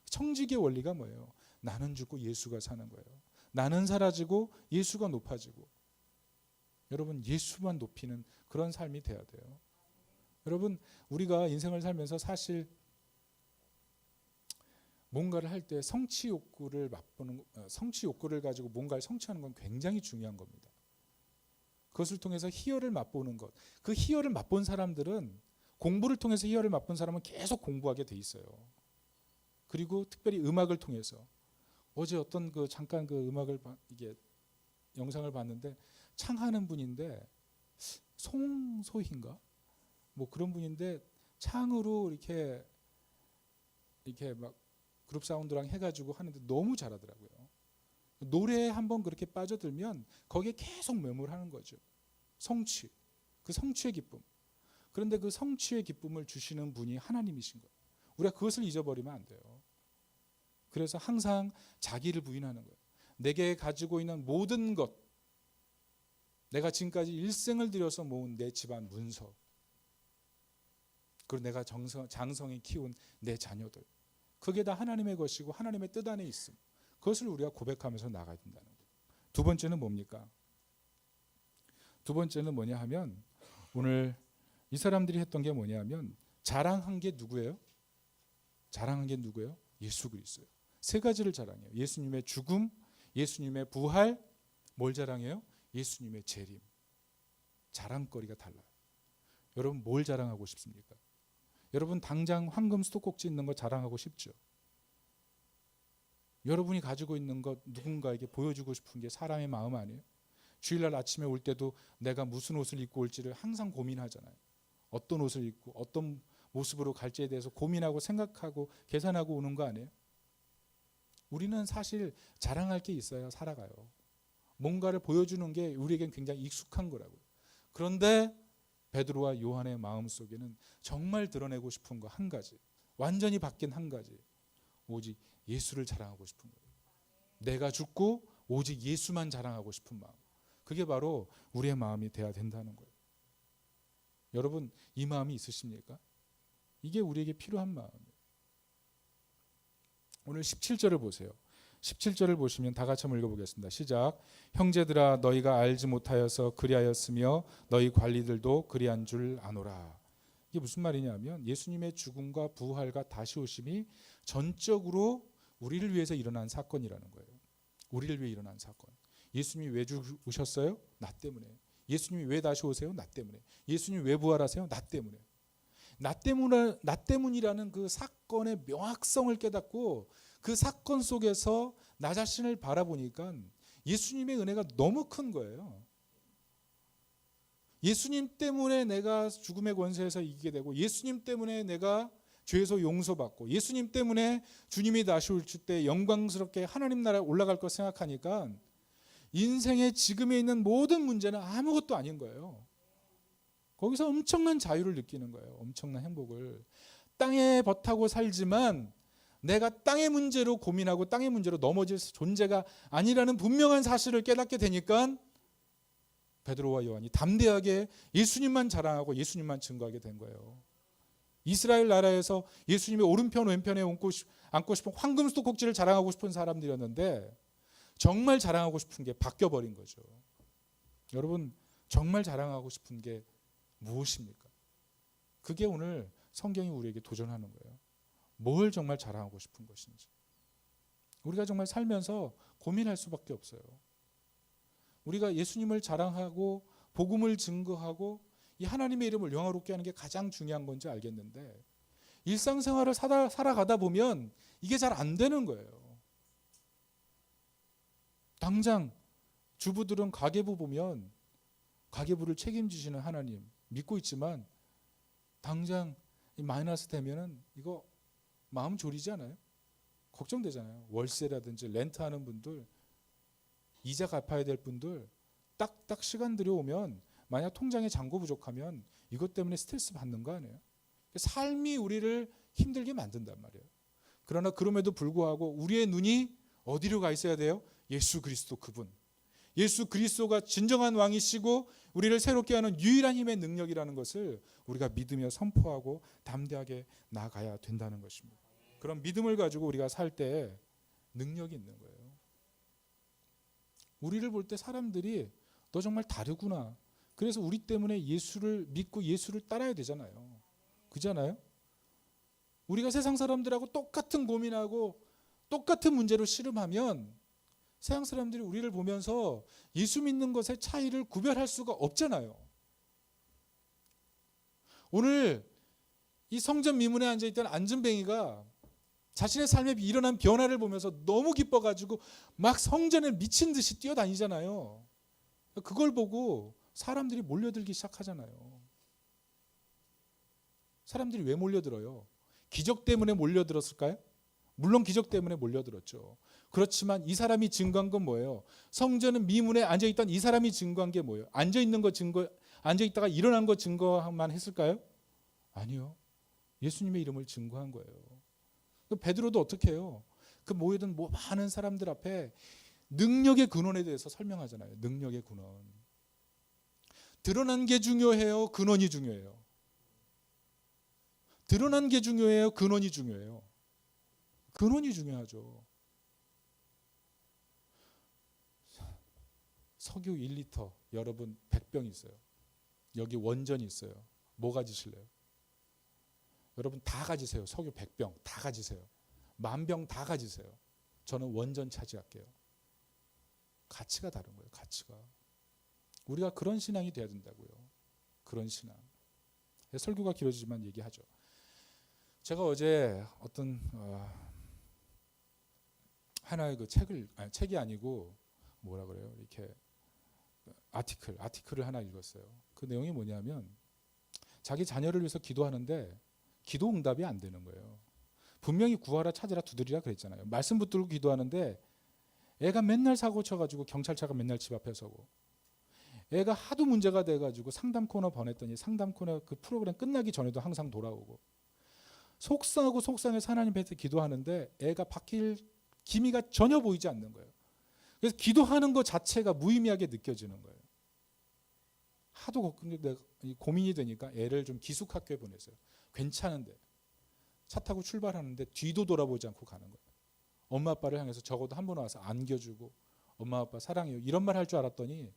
청직의 원리가 뭐예요? 나는 죽고 예수가 사는 거예요. 나는 사라지고 예수가 높아지고. 여러분 예수만 높이는 그런 삶이 돼야 돼요. 여러분 우리가 인생을 살면서 사실 뭔가를 할 때 성취 욕구를 맛보는 성취 욕구를 가지고 뭔가를 성취하는 건 굉장히 중요한 겁니다. 그것을 통해서 희열을 맛보는 것. 그 희열을 맛본 사람들은 공부를 통해서 희열을 맛본 사람은 계속 공부하게 돼 있어요. 그리고 특별히 음악을 통해서 어제 어떤 잠깐 음악을 이게 영상을 봤는데 창하는 분인데 송소희인가 뭐 그런 분인데 창으로 이렇게 막 그룹 사운드랑 해가지고 하는데 너무 잘하더라고요. 노래에 한번 그렇게 빠져들면 거기에 계속 매몰하는 거죠. 성취, 그 성취의 기쁨. 그런데 그 성취의 기쁨을 주시는 분이 하나님이신 거예요. 우리가 그것을 잊어버리면 안 돼요. 그래서 항상 자기를 부인하는 거예요. 내게 가지고 있는 모든 것, 내가 지금까지 일생을 들여서 모은 내 집안 문서, 그리고 내가 장성히 키운 내 자녀들, 그게 다 하나님의 것이고 하나님의 뜻 안에 있음. 그것을 우리가 고백하면서 나가야 된다는 거예요. 두 번째는 뭡니까? 두 번째는 뭐냐 하면 오늘 이 사람들이 했던 게 뭐냐 하면 자랑한 게 누구예요? 자랑한 게 누구예요? 예수 그리스도예요. 세 가지를 자랑해요. 예수님의 죽음, 예수님의 부활, 뭘 자랑해요? 예수님의 재림. 자랑거리가 달라요. 여러분 뭘 자랑하고 싶습니까? 여러분 당장 황금 수도꼭지 있는 거 자랑하고 싶죠? 여러분이 가지고 있는 것 누군가에게 보여주고 싶은 게 사람의 마음 아니에요? 주일날 아침에 올 때도 내가 무슨 옷을 입고 올지를 항상 고민하잖아요. 어떤 옷을 입고 어떤 모습으로 갈지에 대해서 고민하고 생각하고 계산하고 오는 거 아니에요? 우리는 사실 자랑할 게 있어야 살아가요. 뭔가를 보여주는 게 우리에겐 굉장히 익숙한 거라고요. 그런데 베드로와 요한의 마음속에는 정말 드러내고 싶은 거 한 가지, 완전히 바뀐 한 가지, 오직 예수를 자랑하고 싶은 거예요. 내가 죽고 오직 예수만 자랑하고 싶은 마음, 그게 바로 우리의 마음이 돼야 된다는 거예요. 여러분 이 마음이 있으십니까? 이게 우리에게 필요한 마음이에요. 오늘 17절을 보세요. 17절을 보시면 다 같이 한번 읽어보겠습니다. 시작. 형제들아 너희가 알지 못하여서 그리하였으며 너희 관리들도 그리한 줄 아노라. 이게 무슨 말이냐면 예수님의 죽음과 부활과 다시 오심이 전적으로 우리를 위해서 일어난 사건이라는 거예요. 우리를 위해 일어난 사건. 예수님이 왜 죽으셨어요? 나 때문에. 예수님이 왜 다시 오세요? 나 때문에. 예수님이 왜 부활하세요? 나 때문에. 나 때문이라는 그 사건의 명확성을 깨닫고 그 사건 속에서 나 자신을 바라보니까 예수님의 은혜가 너무 큰 거예요. 예수님 때문에 내가 죽음의 권세에서 이기게 되고, 예수님 때문에 내가 죄에서 용서받고, 예수님 때문에 주님이 다시 올 때 영광스럽게 하나님 나라에 올라갈 거 생각하니까 인생의 지금에 있는 모든 문제는 아무것도 아닌 거예요. 거기서 엄청난 자유를 느끼는 거예요. 엄청난 행복을. 땅에 버타고 살지만 내가 땅의 문제로 고민하고 땅의 문제로 넘어질 존재가 아니라는 분명한 사실을 깨닫게 되니까 베드로와 요한이 담대하게 예수님만 자랑하고 예수님만 증거하게 된 거예요. 이스라엘 나라에서 예수님의 오른편 왼편에 앉고 싶은 황금 수도꼭지를 자랑하고 싶은 사람들이었는데 정말 자랑하고 싶은 게 바뀌어버린 거죠. 여러분, 정말 자랑하고 싶은 게 무엇입니까? 그게 오늘 성경이 우리에게 도전하는 거예요. 뭘 정말 자랑하고 싶은 것인지. 우리가 정말 살면서 고민할 수밖에 없어요. 우리가 예수님을 자랑하고 복음을 증거하고 이 하나님의 이름을 영화롭게 하는 게 가장 중요한 건지 알겠는데 일상생활을 살아가다 보면 이게 잘 안 되는 거예요. 당장 주부들은 가계부 보면 가계부를 책임지시는 하나님 믿고 있지만 당장 이 마이너스 되면은 이거 마음 졸이지 않아요? 걱정되잖아요. 월세라든지 렌트하는 분들, 이자 갚아야 될 분들 딱딱 시간 들여오면 만약 통장에 잔고 부족하면 이것 때문에 스트레스 받는 거 아니에요? 삶이 우리를 힘들게 만든단 말이에요. 그러나 그럼에도 불구하고 우리의 눈이 어디로 가 있어야 돼요? 예수 그리스도 그분. 예수 그리스도가 진정한 왕이시고 우리를 새롭게 하는 유일한 힘의 능력이라는 것을 우리가 믿으며 선포하고 담대하게 나아가야 된다는 것입니다. 그런 믿음을 가지고 우리가 살 때 능력이 있는 거예요. 우리를 볼 때 사람들이 너 정말 다르구나. 그래서 우리 때문에 예수를 믿고 예수를 따라야 되잖아요. 그잖아요? 우리가 세상 사람들하고 똑같은 고민하고 똑같은 문제로 씨름하면 세상 사람들이 우리를 보면서 예수 믿는 것의 차이를 구별할 수가 없잖아요. 오늘 이 성전 미문에 앉아있던 안전뱅이가 자신의 삶에 일어난 변화를 보면서 너무 기뻐가지고 막 성전에 미친 듯이 뛰어다니잖아요. 그걸 보고 사람들이 몰려들기 시작하잖아요. 사람들이 왜 몰려들어요? 기적 때문에 몰려들었을까요? 물론 기적 때문에 몰려들었죠. 그렇지만 이 사람이 증거한 건 뭐예요? 성전은 미문에 앉아있던 이 사람이 증거한 게 뭐예요? 앉아있다가 일어난 거 증거만 했을까요? 아니요. 예수님의 이름을 증거한 거예요. 베드로도 어떻게 해요? 그 모여든 많은 사람들 앞에 능력의 근원에 대해서 설명하잖아요. 능력의 근원. 드러난 게 중요해요? 근원이 중요해요? 드러난 게 중요해요? 근원이 중요해요? 근원이 중요하죠. 석유 1리터 여러분 100병 있어요. 여기 원전이 있어요. 뭐 가지실래요? 여러분 다 가지세요. 석유 100병 다 가지세요. 10,000병 다 가지세요. 저는 원전 차지할게요. 가치가 다른 거예요. 가치가. 우리가 그런 신앙이 돼야 된다고요. 그런 신앙. 설교가 길어지지만 얘기하죠. 제가 어제 어떤 하나의 그 책이 아니고 뭐라 그래요? 이렇게 아티클을 하나 읽었어요. 그 내용이 뭐냐면 자기 자녀를 위해서 기도하는데 기도 응답이 안 되는 거예요. 분명히 구하라 찾으라 두드리라 그랬잖아요. 말씀 붙들고 기도하는데 애가 맨날 사고 쳐가지고 경찰차가 맨날 집 앞에 서고 애가 하도 문제가 돼가지고 상담 코너 보냈더니 상담 코너 그 프로그램 끝나기 전에도 항상 돌아오고 속상해서 하나님 앞에 기도하는데 애가 바뀔 기미가 전혀 보이지 않는 거예요. 그래서 기도하는 것 자체가 무의미하게 느껴지는 거예요. 하도 고민이 되니까 애를 좀 기숙학교에 보냈어요. 괜찮은데 차 타고 출발하는데 뒤도 돌아보지 않고 가는 거예요. 엄마 아빠를 향해서 적어도 한 번 와서 안겨주고 엄마 아빠 사랑해요 이런 말 할 줄 알았더니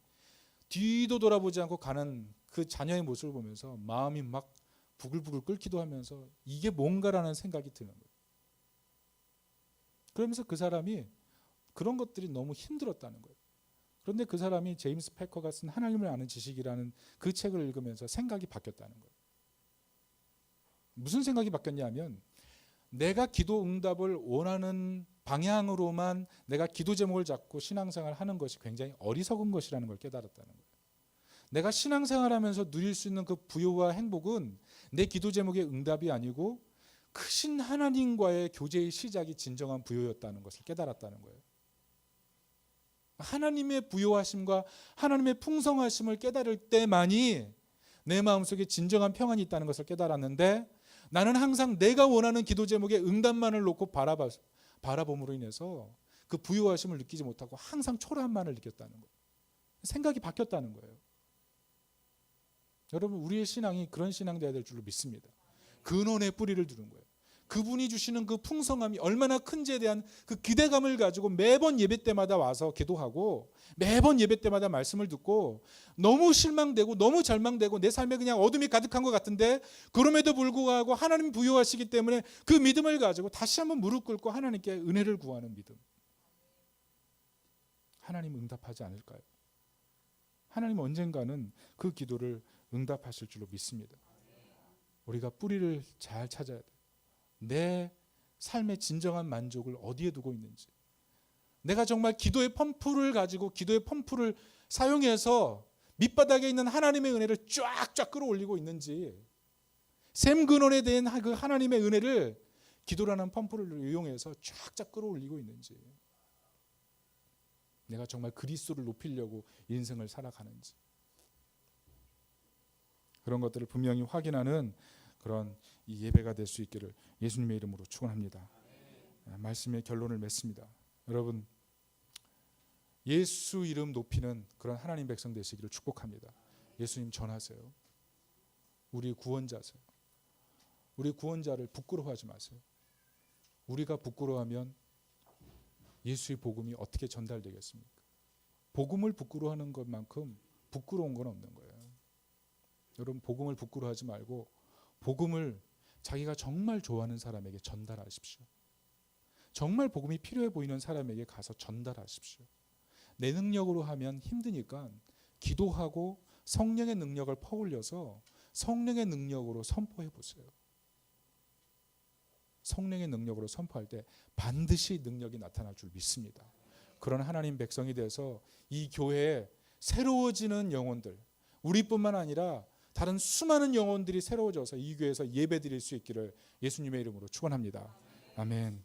뒤도 돌아보지 않고 가는 그 자녀의 모습을 보면서 마음이 막 부글부글 끓기도 하면서 이게 뭔가라는 생각이 드는 거예요. 그러면서 그 사람이 그런 것들이 너무 힘들었다는 거예요. 그런데 그 사람이 제임스 패커가 쓴 하나님을 아는 지식이라는 그 책을 읽으면서 생각이 바뀌었다는 거예요. 무슨 생각이 바뀌었냐면 내가 기도 응답을 원하는 방향으로만 내가 기도 제목을 잡고 신앙생활을 하는 것이 굉장히 어리석은 것이라는 걸 깨달았다는 거예요. 내가 신앙생활하면서 누릴 수 있는 그 부요와 행복은 내 기도 제목의 응답이 아니고 크신 하나님과의 교제의 시작이 진정한 부요였다는 것을 깨달았다는 거예요. 하나님의 부요하심과 하나님의 풍성하심을 깨달을 때만이 내 마음속에 진정한 평안이 있다는 것을 깨달았는데 나는 항상 내가 원하는 기도 제목의 응답만을 놓고 바라봄으로 인해서 그 부요하심을 느끼지 못하고 항상 초라함만을 느꼈다는 거예요. 생각이 바뀌었다는 거예요. 여러분 우리의 신앙이 그런 신앙 되어야 될 줄로 믿습니다. 근원의 뿌리를 두는 거예요. 그분이 주시는 그 풍성함이 얼마나 큰지에 대한 그 기대감을 가지고 매번 예배 때마다 와서 기도하고 매번 예배 때마다 말씀을 듣고 너무 실망되고 너무 절망되고 내 삶에 그냥 어둠이 가득한 것 같은데 그럼에도 불구하고 하나님 부여하시기 때문에 그 믿음을 가지고 다시 한번 무릎 꿇고 하나님께 은혜를 구하는 믿음. 하나님 응답하지 않을까요? 하나님 언젠가는 그 기도를 응답하실 줄로 믿습니다. 우리가 뿌리를 잘 찾아야 돼요. 내 삶의 진정한 만족을 어디에 두고 있는지, 내가 정말 기도의 펌프를 가지고 기도의 펌프를 사용해서 밑바닥에 있는 하나님의 은혜를 쫙쫙 끌어올리고 있는지, 샘 근원에 대한 그 하나님의 은혜를 기도라는 펌프를 이용해서 쫙쫙 끌어올리고 있는지, 내가 정말 그리스도를 높이려고 인생을 살아가는지, 그런 것들을 분명히 확인하는 그런 이 예배가 될 수 있기를 예수님의 이름으로 축원합니다. 말씀의 결론을 맺습니다. 여러분, 예수 이름 높이는 그런 하나님 백성 되시기를 축복합니다. 예수님 전하세요. 우리 구원자세요. 우리 구원자를 부끄러워하지 마세요. 우리가 부끄러워하면 예수의 복음이 어떻게 전달되겠습니까? 복음을 부끄러워하는 것만큼 부끄러운 건 없는 거예요. 여러분, 복음을 부끄러워하지 말고 복음을 자기가 정말 좋아하는 사람에게 전달하십시오. 정말 복음이 필요해 보이는 사람에게 가서 전달하십시오. 내 능력으로 하면 힘드니까 기도하고 성령의 능력을 퍼올려서 성령의 능력으로 선포해 보세요. 성령의 능력으로 선포할 때 반드시 능력이 나타날 줄 믿습니다. 그런 하나님 백성이 돼서 이 교회에 새로워지는 영혼들, 우리뿐만 아니라 다른 수많은 영혼들이 새로워져서 이 교회에서 예배드릴 수 있기를 예수님의 이름으로 축원합니다. 아멘.